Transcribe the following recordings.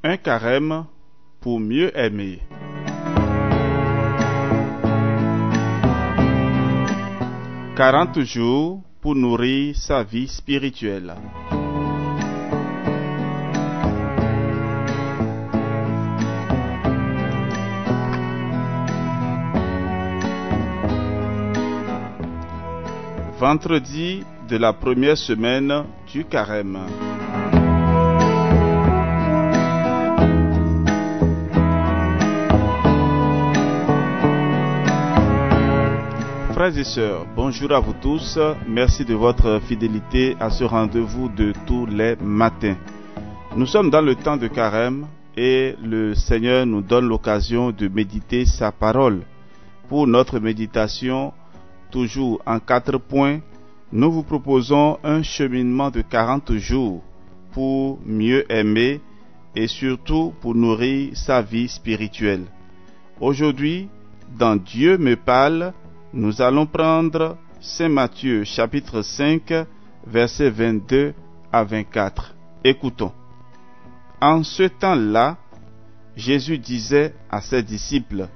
Un carême pour mieux aimer. « 40 jours pour nourrir sa vie spirituelle. » Vendredi de la première semaine du carême. Frères et sœurs, bonjour à vous tous. Merci de votre fidélité à ce rendez-vous de tous les matins. Nous sommes dans le temps de carême et le Seigneur nous donne l'occasion de méditer sa parole. Pour notre méditation, toujours en 4 points, nous vous proposons un cheminement de 40 jours pour mieux aimer et surtout pour nourrir sa vie spirituelle. Aujourd'hui, dans Dieu me parle, nous allons prendre Saint Matthieu chapitre 5, versets 22 à 24. Écoutons. En ce temps-là, Jésus disait à ses disciples,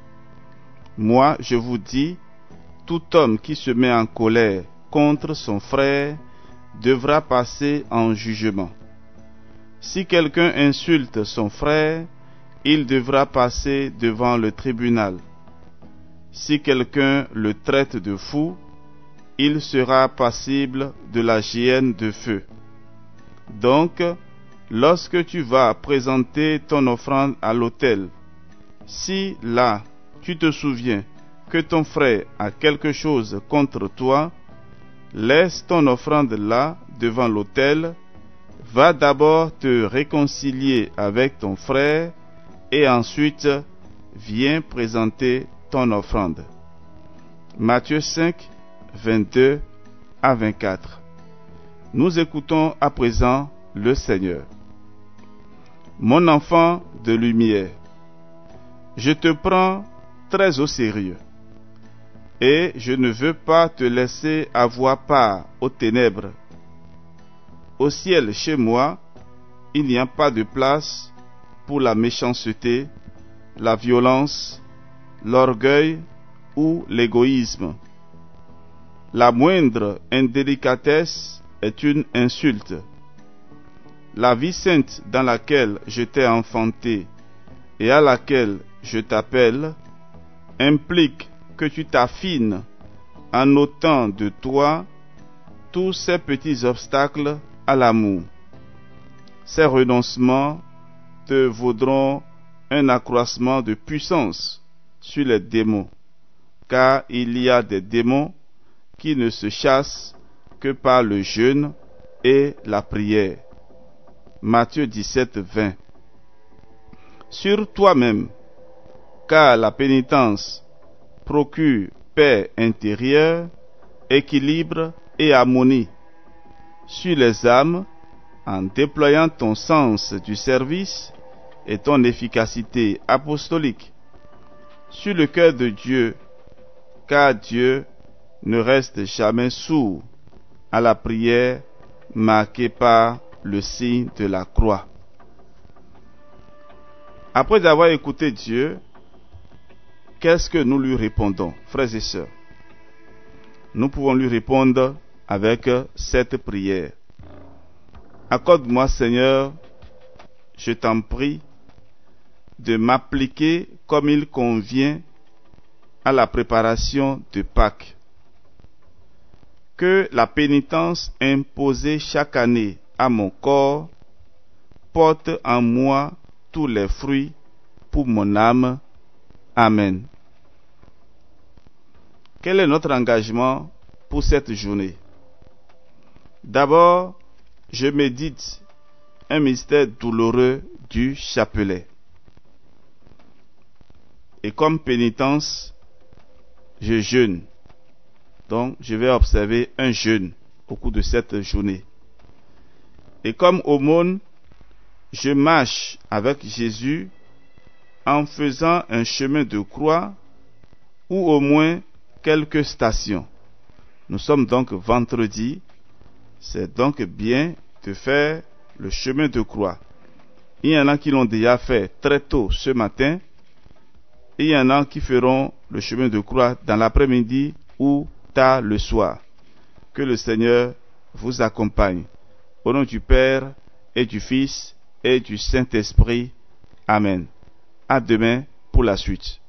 « Moi, je vous dis, tout homme qui se met en colère contre son frère devra passer en jugement. Si quelqu'un insulte son frère, il devra passer devant le tribunal. Si quelqu'un le traite de fou, il sera passible de la géhenne de feu. Donc, lorsque tu vas présenter ton offrande à l'autel, si là tu te souviens que ton frère a quelque chose contre toi, laisse ton offrande là devant l'autel, va d'abord te réconcilier avec ton frère et ensuite viens présenter ton offrande. » Matthieu 5, 22 à 24. Nous écoutons à présent le Seigneur. « Mon enfant de lumière, je te prends très au sérieux. Et je ne veux pas te laisser avoir part aux ténèbres. Au ciel, chez moi, il n'y a pas de place pour la méchanceté, la violence, l'orgueil ou l'égoïsme. La moindre indélicatesse est une insulte. La vie sainte dans laquelle je t'ai enfanté et à laquelle je t'appelle implique que tu t'affines en ôtant de toi tous ces petits obstacles à l'amour. Ces renoncements te vaudront un accroissement de puissance sur les démons, car il y a des démons qui ne se chassent que par le jeûne et la prière. Matthieu 17, 20. Sur toi-même, car la pénitence procure paix intérieure, équilibre et harmonie. Sur les âmes, en déployant ton sens du service et ton efficacité apostolique. Sur le cœur de Dieu, car Dieu ne reste jamais sourd à la prière marquée par le signe de la croix. Après avoir écouté Dieu, qu'est-ce que nous lui répondons, frères et sœurs? Nous pouvons lui répondre avec cette prière. Accorde-moi, Seigneur, je t'en prie, de m'appliquer comme il convient à la préparation de Pâques. Que la pénitence imposée chaque année à mon corps porte en moi tous les fruits pour mon âme. Amen. Quel est notre engagement pour cette journée? D'abord, je médite un mystère douloureux du chapelet. Et comme pénitence, je jeûne. Donc, je vais observer un jeûne au cours de cette journée. Et comme aumône, je marche avec Jésus en faisant un chemin de croix ou au moins quelques stations. Nous sommes donc vendredi, c'est donc bien de faire le chemin de croix. Il y en a qui l'ont déjà fait très tôt ce matin. Et il y en a qui feront le chemin de croix dans l'après-midi ou tard le soir. Que le Seigneur vous accompagne. Au nom du Père et du Fils et du Saint-Esprit. Amen. À demain pour la suite.